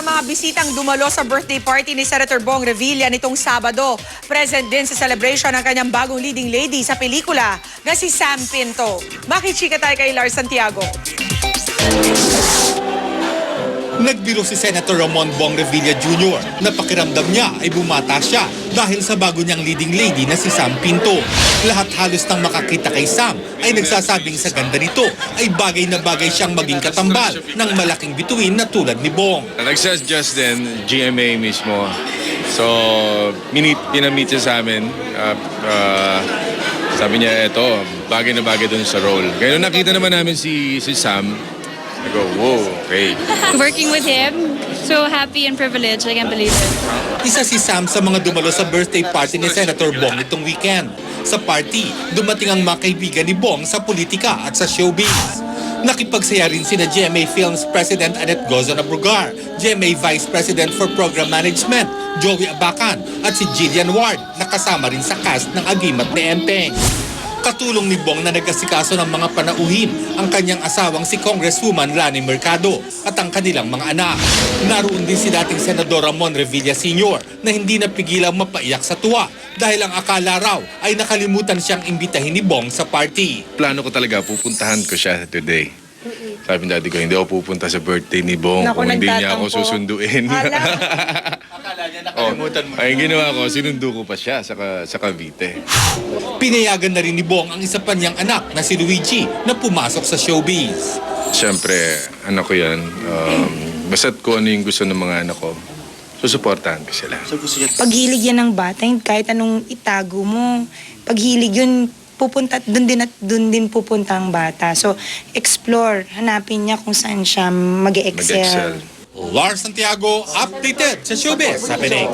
sa mga bisitang dumalo sa birthday party ni Senator Bong Revilla nitong Sabado. Present din sa celebration ng kanyang bagong leading lady sa pelikula na si Sam Pinto. Makichika tayo kay Lars Santiago. Nagbiro si Senator Ramon Bong Revilla Jr. na pakiramdam niya ay bumata siya dahil sa bago niyang leading lady na si Sam Pinto. Lahat halos ng makakita kay Sam ay nagsasabing sa ganda nito ay bagay na bagay siyang maging katambal ng malaking bituin na tulad ni Bong. Nag-suggest din, GMA mismo. So, pinamit siya sa amin. Sabi niya, eto, bagay na bagay dun sa role. Kaya nung nakita naman namin si Sam, I go, whoa, okay. Working with him, so happy and privileged, I can't believe it. Isa si Sam sa mga dumalo sa birthday party ni Senator Bong nitong weekend. Sa party, dumating ang mga kaibigan ni Bong sa politika at sa showbiz. Nakipagsaya rin sina GMA Films President Annette Gozon Abrugar, GMA Vice President for Program Management, Joey Abacan, at si Jillian Ward na kasama rin sa cast ng Agimat ni Enteng. Katulong ni Bong na nag-asikaso ng mga panauhin ang kanyang asawang si Congresswoman Lani Mercado at ang kanilang mga anak. Naroon din si dating Senador Ramon Revilla Sr. na hindi napigilang mapaiyak sa tuwa dahil ang akala raw ay nakalimutan siyang imbitahin ni Bong sa party. Plano ko talaga, pupuntahan ko siya today. Sabi ng daddy ko, hindi ako pupunta sa birthday ni Bong kung hindi niya ako susunduin. Akala niya nakalimutan mo. Ay, ginawa ko, sinundo ko pa siya sa Cavite. Pinayagan na rin ni Bong ang isa pa niyang anak na si Luigi na pumasok sa showbiz. Siyempre, anak ko yan. Basta't ko ano yung gusto ng mga anak ko, susuportahan ko sila. Paghilig yan ng bata, kahit anong itago mo, paghilig yun, pupunta, dun din pupunta ang bata. So, explore, hanapin niya kung saan siya mag-excel. Lars Santiago, updated sa showbiz happening.